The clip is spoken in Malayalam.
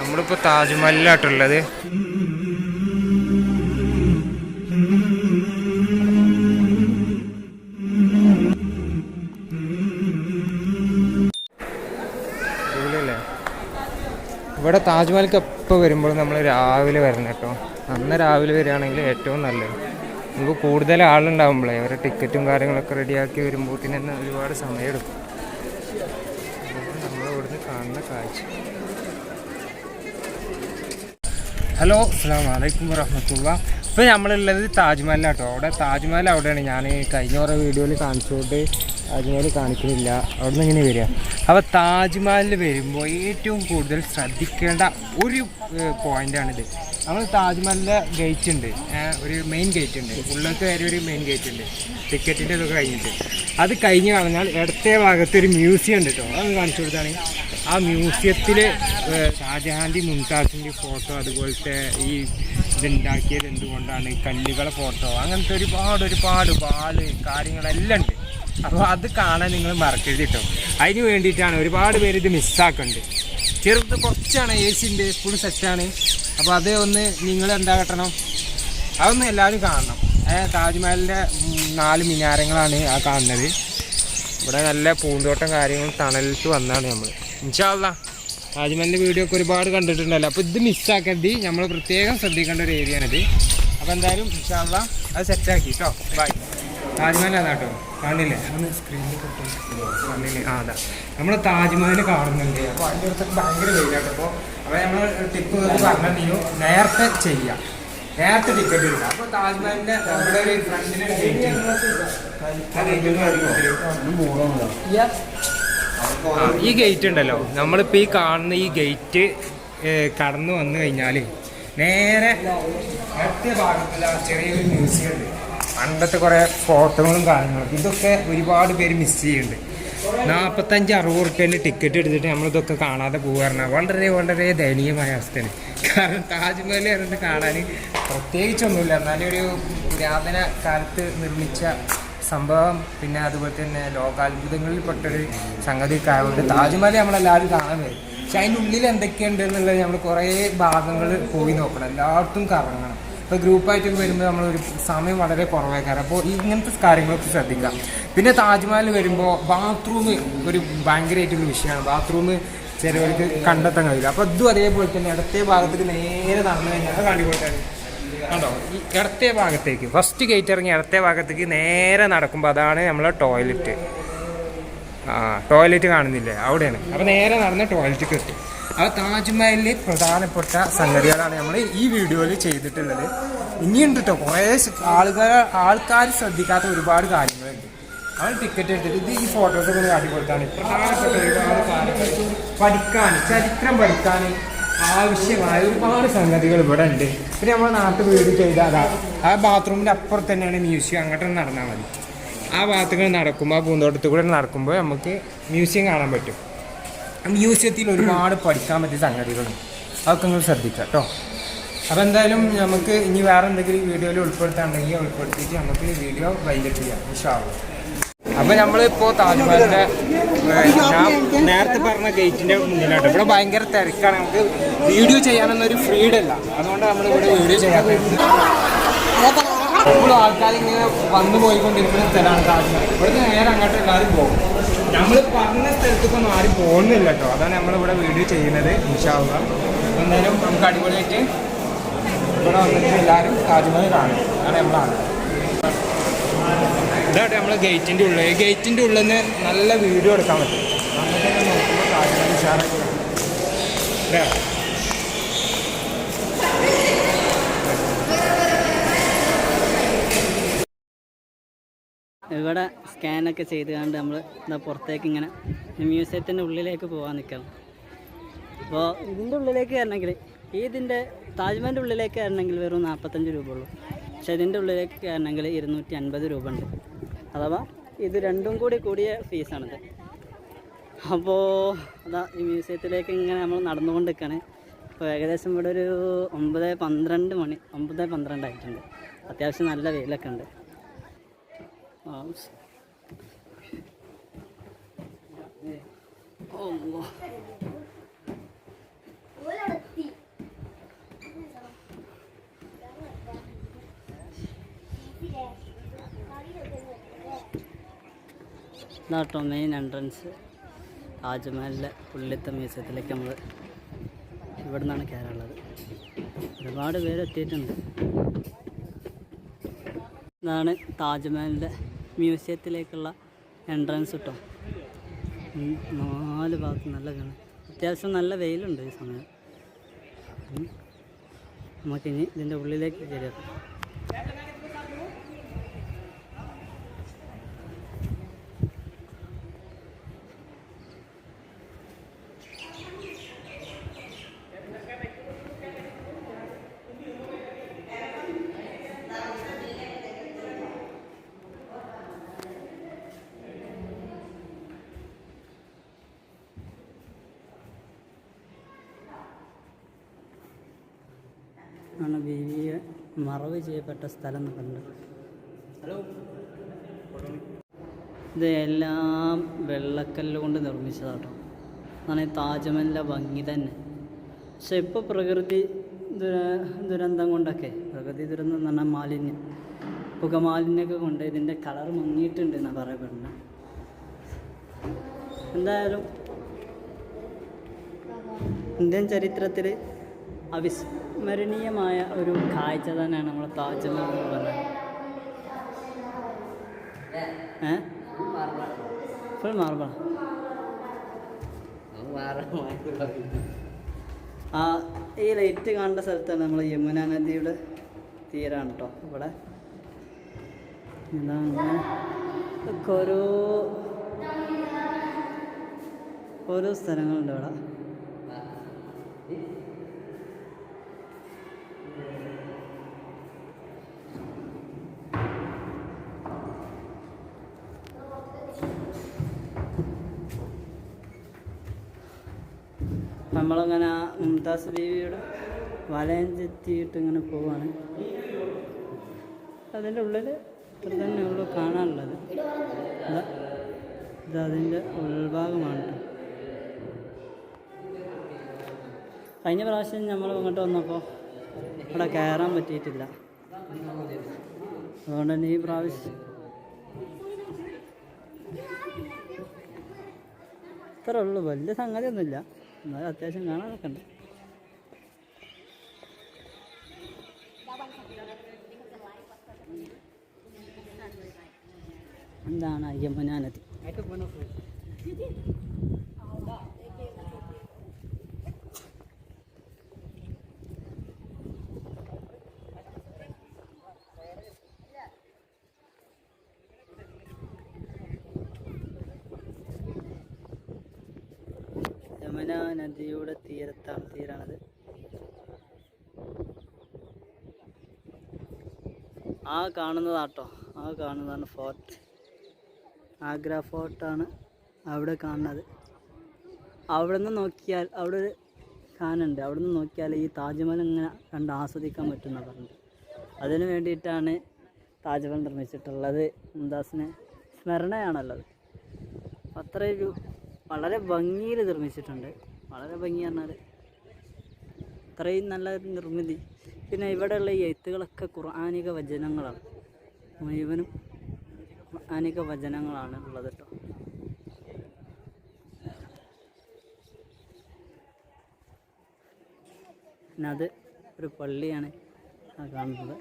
നമ്മളിപ്പോൾ താജ്മഹലിലാട്ടുള്ളത്. ഇവിടെ താജ്മഹൽക്ക് എപ്പോൾ വരുമ്പോഴും നമ്മൾ രാവിലെ വരണം കേട്ടോ. അന്ന് രാവിലെ വരികയാണെങ്കിൽ ഏറ്റവും നല്ലത്. നമുക്ക് കൂടുതൽ ആളുണ്ടാകുമ്പോഴേ അവരുടെ ടിക്കറ്റും കാര്യങ്ങളൊക്കെ റെഡിയാക്കി വരുമ്പോഴത്തേന് തന്നെ ഒരുപാട് സമയമെടുക്കും. നമ്മളിവിടുന്ന് കാണുന്ന കാഴ്ച. ഹലോ, അസ്സലാമു അലൈക്കും വറഹ്മത്തുള്ളാഹി. ഇപ്പോൾ നമ്മളുള്ളത് താജ്മഹലിലാട്ടോ. താജ്മഹൽ അവിടെയാണ്. ഞാൻ കഴിഞ്ഞ കുറേ വീഡിയോയിൽ കാണിച്ചുകൊണ്ട് താജ്മഹൽ കാണിക്കുന്നില്ല. അവിടെ നിന്ന് ഇങ്ങനെ വരിക. അപ്പോൾ താജ്മഹലിൽ വരുമ്പോൾ ഏറ്റവും കൂടുതൽ ശ്രദ്ധിക്കേണ്ട ഒരു പോയിൻ്റാണിത്. നമ്മൾ താജ്മഹലിൻ്റെ ഗേറ്റ് ഉണ്ട്, ഒരു മെയിൻ ഗേറ്റ് ഉണ്ട്, ഉള്ളിലേക്ക് കയറി ഒരു മെയിൻ ഗേറ്റ് ഉണ്ട്. ടിക്കറ്റിൻ്റെ ഇതൊക്കെ കഴിഞ്ഞിട്ട് അത് കഴിഞ്ഞ് കളഞ്ഞാൽ ഇടത്തെ ഭാഗത്ത് ഒരു മ്യൂസിയം ഉണ്ട് കേട്ടോ. അത് കാണിച്ചു കൊടുത്താണ്. ആ മ്യൂസിയത്തിൽ ഷാജഹാൻ്റെ മുംതാസിൻ്റെ ഫോട്ടോ, അതുപോലത്തെ ഈ ഇതുണ്ടാക്കിയത് എന്തുകൊണ്ടാണ്, കല്ലുകളെ ഫോട്ടോ, അങ്ങനത്തെ ഒരുപാട് വാള് കാര്യങ്ങളെല്ലാം ഉണ്ട്. അപ്പോൾ അത് കാണാൻ നിങ്ങൾ മറക്കരുത് കേട്ടോ. അതിന് വേണ്ടിയിട്ടാണ് ഒരുപാട് പേര് ഇത് മിസ്സാക്കുന്നുണ്ട്. ചെറുത് കുറച്ചാണ്, എ സി ഉണ്ട്, ഫുൾ സെറ്റാണ്. അപ്പോൾ അത് ഒന്ന് നിങ്ങൾ എന്താ കെട്ടണം, അതൊന്ന് എല്ലാവരും കാണണം. താജ്മഹലിൻ്റെ 4 മിനാരങ്ങളാണ് ആ കാണുന്നത്. ഇവിടെ നല്ല പൂന്തോട്ടം കാര്യങ്ങളും തണലിട്ട് വന്നാണ് നമ്മൾ. ഇൻഷാ അല്ലാഹ് താജ്മഹലിൻ്റെ വീഡിയോ ഒക്കെ ഒരുപാട് കണ്ടിട്ടുണ്ടല്ലോ. അപ്പോൾ ഇത് മിസ്സാക്കരുത്, നമ്മൾ പ്രത്യേകം ശ്രദ്ധിക്കേണ്ട ഒരു ഏരിയയാണിത്. അപ്പോൾ എന്തായാലും ഇൻഷാ അല്ലാഹ് അത് സെറ്റാക്കി കേട്ടോ. ബൈ. താജ്മഹൽ അതാ കേട്ടോ, കാണില്ലേ, ഒന്ന് സ്ക്രീനിൽ കാണില്ലേ? അതാ നമ്മൾ താജ്മഹൽ കാണുന്നുണ്ട്. അപ്പോൾ അതിൻ്റെ അടുത്തൊക്കെ ഭയങ്കര വെയിലാട്ടോ. അപ്പോൾ നമ്മൾ ടിപ്പ് പറഞ്ഞു നേരത്തെ ചെയ്യാം, നേരത്തെ ടിക്കറ്റ് എടുക്കാം. അപ്പോൾ താജ്മഹലിൻ്റെ നമ്മുടെ ഒരു ഫ്രണ്ടിന് ഈ ഗേറ്റ് ഉണ്ടല്ലോ, നമ്മളിപ്പോൾ ഈ കാണുന്ന ഈ ഗേറ്റ് കടന്നു വന്നു കഴിഞ്ഞാൽ നേരെ അടുത്ത ഭാഗത്തുള്ള ചെറിയൊരു മ്യൂസിയം ഉണ്ട്. പണ്ടത്തെ കുറേ ഫോട്ടോകളും കാര്യങ്ങളൊക്കെ, ഇതൊക്കെ ഒരുപാട് പേര് മിസ് ചെയ്യുന്നുണ്ട്. 45-60 റുപ്യേൻ്റെ ടിക്കറ്റ് എടുത്തിട്ട് നമ്മളിതൊക്കെ കാണാതെ പോകാറുണ്ട്. വളരെ ദയനീയമായ അവസ്ഥയാണ്. കാരണം താജ്മഹൽ പറഞ്ഞിട്ട് കാണാൻ പ്രത്യേകിച്ചൊന്നുമില്ല, എന്നാലും ഒരു പുരാതന കാലത്ത് നിർമ്മിച്ച സംഭവം, പിന്നെ അതുപോലെ തന്നെ ലോകാത്ഭുതങ്ങളിൽപ്പെട്ടൊരു സംഗതിക്കായതുകൊണ്ട് താജ്മഹൽ നമ്മളെല്ലാവരും കാണാൻ വരും. പക്ഷെ അതിൻ്റെ ഉള്ളിൽ എന്തൊക്കെയുണ്ട് എന്നുള്ളത് നമ്മൾ കുറേ ഭാഗങ്ങൾ പോയി നോക്കണം, എല്ലായിടത്തും കറങ്ങണം. ഇപ്പോൾ ഗ്രൂപ്പായിട്ടൊക്കെ വരുമ്പോൾ നമ്മളൊരു സമയം വളരെ കുറവായിരിക്കും. അപ്പോൾ ഇങ്ങനത്തെ കാര്യങ്ങളൊക്കെ ശ്രദ്ധിക്കാം. പിന്നെ താജ്മഹൽ വരുമ്പോൾ ബാത്റൂം ഒരു ഭയങ്കരമായിട്ടുള്ള വിഷയമാണ്. ബാത്റൂം ചിലവർക്ക് കണ്ടെത്താൻ കഴിയില്ല. അപ്പോൾ ഇതും അതേപോലെ തന്നെ ഇടത്തെ ഭാഗത്തേക്ക് നേരെ നടന്നു കഴിഞ്ഞാൽ കാണിക്കോട്ടെ കണ്ടോ, ഈ ഇടത്തെ ഭാഗത്തേക്ക് ഫസ്റ്റ് ഗേറ്റ് ഇറങ്ങി ഇടത്തെ ഭാഗത്തേക്ക് നേരെ നടക്കുമ്പോൾ അതാണ് നമ്മളെ ടോയ്ലറ്റ്. ടോയ്ലറ്റ് കാണുന്നില്ലേ, അവിടെയാണ്. അപ്പോൾ നേരെ നടന്ന് ടോയ്ലറ്റിലേക്ക് എത്തും. അപ്പോൾ താജ്മഹലിൽ പ്രധാനപ്പെട്ട സംഗതികളാണ് നമ്മൾ ഈ വീഡിയോയിൽ ചെയ്തിട്ടുള്ളത്. ഇനിയുണ്ട് കേട്ടോ കുറേ ആൾക്കാർ ശ്രദ്ധിക്കാത്ത ഒരുപാട് കാര്യങ്ങളുണ്ട്. അവർ ടിക്കറ്റ് എടുത്തിട്ട് ഈ ഫോട്ടോസൊക്കെ കാട്ടിക്കൊടുത്താണ്. പ്രധാനപ്പെട്ട ഒരുപാട് കാര്യങ്ങൾ പഠിക്കാൻ, ചരിത്രം പഠിക്കാൻ ആവശ്യമായ ഒരുപാട് സംഗതികൾ ഇവിടെ ഉണ്ട്. പിന്നെ നമ്മൾ നാട്ടിൽ വീട് ചെയ്താൽ ആ ബാത്റൂമിൻ്റെ അപ്പുറത്ത് തന്നെയാണ് മ്യൂസിയം. അങ്ങോട്ട് നടന്നാൽ മതി. ആ ഭാഗത്തുകൾ നടക്കുമ്പോൾ, ആ പൂന്തോട്ടത്തിൽ കൂടെ നടക്കുമ്പോൾ നമുക്ക് മ്യൂസിയം കാണാൻ പറ്റും. മ്യൂസിയത്തിൽ ഒരുപാട് പഠിക്കാൻ പറ്റിയ സംഗതികളുണ്ട്. അതൊക്കെ നിങ്ങൾ ശ്രദ്ധിക്കുക കേട്ടോ. അപ്പോൾ എന്തായാലും നമുക്ക് ഇനി വേറെ എന്തെങ്കിലും വീഡിയോയിൽ ഉൾപ്പെടുത്താണ്ടെങ്കിൽ ഉൾപ്പെടുത്തിയിട്ട് നമുക്ക് വീഡിയോ വൈൻഡപ്പ് ചെയ്യാം ഇൻഷാ അല്ലാഹ്. അപ്പോൾ നമ്മളിപ്പോൾ താജ്മഹലിൻ്റെ ഞാൻ നേരത്തെ പറഞ്ഞ ഗേറ്റിൻ്റെ മുന്നിലായിട്ട് ഇവിടെ ഭയങ്കര തിരക്കാണ്. നമുക്ക് വീഡിയോ ചെയ്യാനൊന്നൊരു ഫ്രീഡം ഇല്ല, അതുകൊണ്ട് നമ്മളിവിടെ വീഡിയോ ചെയ്യാൻ എപ്പോഴും ആൾക്കാരിങ്ങനെ വന്നു പോയിക്കൊണ്ടിരിക്കുന്ന സ്ഥലമാണ് താജ്മഹൽ. ഇവിടുന്ന് നേരെ അങ്ങോട്ട് എല്ലാവരും പോകും. നമ്മൾ പറഞ്ഞ സ്ഥലത്തേക്കൊന്നും ആരും പോകുന്നില്ല കേട്ടോ. അതാണ് നമ്മളിവിടെ വീഡിയോ ചെയ്യുന്നത് ഇൻഷാ അല്ലാഹ്. എന്തായാലും നമുക്ക് അടിപൊളിയായിട്ട് ഇവിടെ വന്നിട്ട് എല്ലാവരും താജ്മഹൽ കാണും. അതാണ് നമ്മളാണ്. ഇതാട്ടെ നമ്മൾ ഗേറ്റിൻ്റെ ഉള്ളിൽ. ഗേറ്റിൻ്റെ ഉള്ളിൽ നിന്ന് നല്ല വീഡിയോ എടുക്കാൻ പറ്റും. നമുക്ക് തന്നെ നോക്കുമ്പോൾ താജ്മഹൽ ഉഷാറാക്കി അല്ലേ. ഇവിടെ സ്കാനൊക്കെ ചെയ്ത് കണ്ട് നമ്മൾ എന്താ പുറത്തേക്ക് ഇങ്ങനെ മ്യൂസിയത്തിൻ്റെ ഉള്ളിലേക്ക് പോകാൻ നിൽക്കണം. അപ്പോൾ ഇതിൻ്റെ ഉള്ളിലേക്ക് വരണമെങ്കിൽ ഇതിൻ്റെ താജ്മഹലിൻ്റെ ഉള്ളിലേക്ക് വരണമെങ്കിൽ വെറും 45 രൂപ ഉള്ളൂ. പക്ഷേ ഇതിൻ്റെ ഉള്ളിലേക്ക് വരണമെങ്കിൽ 250 രൂപ ഉണ്ട്. അഥവാ ഇത് രണ്ടും കൂടിയ ഫീസാണിത്. അപ്പോൾ അതാ ഈ മ്യൂസിയത്തിലേക്ക് ഇങ്ങനെ നമ്മൾ നടന്നുകൊണ്ട് നിൽക്കുകയാണ്. അപ്പോൾ ഏകദേശം ഇവിടെ ഒരു 9:12 ആയിട്ടുണ്ട്. അത്യാവശ്യം നല്ല വെയിലൊക്കെ ഉണ്ട്. ഇതാട്ടോ മെയിൻ എൻട്രൻസ് താജ്മഹലിലെ ഉള്ളിലത്തെ മ്യൂസിയത്തിലേക്ക് നമ്മൾ ഇവിടെ നിന്നാണ് കയറാനുള്ളത്. ഒരുപാട് പേര് എത്തിയിട്ടുണ്ട്. ഇതാണ് താജ്മഹലിൻ്റെ മ്യൂസിയത്തിലേക്കുള്ള എൻട്രൻസ് കേട്ടോ. 4 ഭാഗത്ത് നല്ല കാണാം. അത്യാവശ്യം നല്ല വെയിലുണ്ട് ഈ സമയം. നമുക്കിനി ഇതിൻ്റെ ഉള്ളിലേക്ക് കയറിയാം. ആണ് ബീവിയെ മറവ് ചെയ്യപ്പെട്ട സ്ഥലം എന്ന് പറഞ്ഞത്. ഇത് എല്ലാം വെള്ളക്കല്ല് കൊണ്ട് നിർമ്മിച്ചതാട്ടോ. അതാണ് ഈ താജ്മഹലിൻ്റെ ഭംഗി തന്നെ. പക്ഷെ ഇപ്പോൾ പ്രകൃതി ദുരന്തം കൊണ്ടൊക്കെ, പ്രകൃതി ദുരന്തം എന്ന് പറഞ്ഞാൽ മാലിന്യം, പുകമാലിന്യമൊക്കെ കൊണ്ട് ഇതിൻ്റെ കളർ മങ്ങിയിട്ടുണ്ട് എന്നാണ് പറയപ്പെടുന്നത്. എന്തായാലും ഇന്ത്യൻ ചരിത്രത്തിൽ അവിസ്മരണീയമായ ഒരു കാഴ്ച തന്നെയാണ് നമ്മൾ താജ്മഹൽ എന്ന് പറഞ്ഞത്. ഫുൾ മാർബിളാണ്. ഈ ലൈറ്റ് കാണേണ്ട സ്ഥലത്താണ് നമ്മൾ യമുന നദിയുടെ തീരാണ് കേട്ടോ. ഇവിടെ എന്താ ഓരോ സ്ഥലങ്ങളുണ്ട് ഇവിടെ. നമ്മളങ്ങനെ മുംതാസ് ബീവിയുടെ വലയം ചെത്തിയിട്ട് ഇങ്ങനെ പോവാണ്. അതിൻ്റെ ഉള്ളിൽ ഇത്ര തന്നെ ഉള്ളു കാണാനുള്ളത്. ഇത് അതിൻ്റെ ഉൾഭാഗമാണ് കേട്ടോ. കഴിഞ്ഞ പ്രാവശ്യം നമ്മൾ ഇങ്ങോട്ട് വന്നപ്പോൾ ഇവിടെ കയറാൻ പറ്റിയിട്ടില്ല. അതുകൊണ്ട് തന്നെ ഈ പ്രാവശ്യം ഇത്ര ഉള്ളു. വലിയ സംഗതിയൊന്നുമില്ല, എന്നാലും അത്യാവശ്യം കാണാനൊക്കെ ഉണ്ട്. എന്താണ് യമുന നദി. യമുന നദിയുടെ തീരാണത്. ആ കാണുന്നതാട്ടോ, ആ കാണുന്നതാണ് ഫോർട്ട്. ആഗ്ര ഫോർട്ടാണ് അവിടെ കാണുന്നത്. അവിടെ നിന്ന് നോക്കിയാൽ അവിടെ ഒരു കാണുന്നുണ്ട്. അവിടെ നിന്ന് നോക്കിയാൽ ഈ താജ്മഹൽ ഇങ്ങനെ കണ്ട് ആസ്വദിക്കാൻ പറ്റുമെന്നാണ് പറഞ്ഞത്. അതിന് വേണ്ടിയിട്ടാണ് താജ്മഹൽ നിർമ്മിച്ചിട്ടുള്ളത്. മുംതാസിനെ സ്മരണയാണുള്ളത്. അത്രയൊരു വളരെ ഭംഗിയിൽ നിർമ്മിച്ചിട്ടുണ്ട്. വളരെ ഭംഗി പറഞ്ഞാൽ അത്രയും നല്ല നിർമ്മിതി. പിന്നെ ഇവിടെയുള്ള ഈ എഴുത്തുകളൊക്കെ ഖുർആനിക വചനങ്ങളാണ്. മുഴുവനും ഖുർആനിക വചനങ്ങളാണ് ഉള്ളത് കേട്ടോ. പിന്നെ അത് ഒരു പള്ളിയാണ് ആ കാണുന്നത്.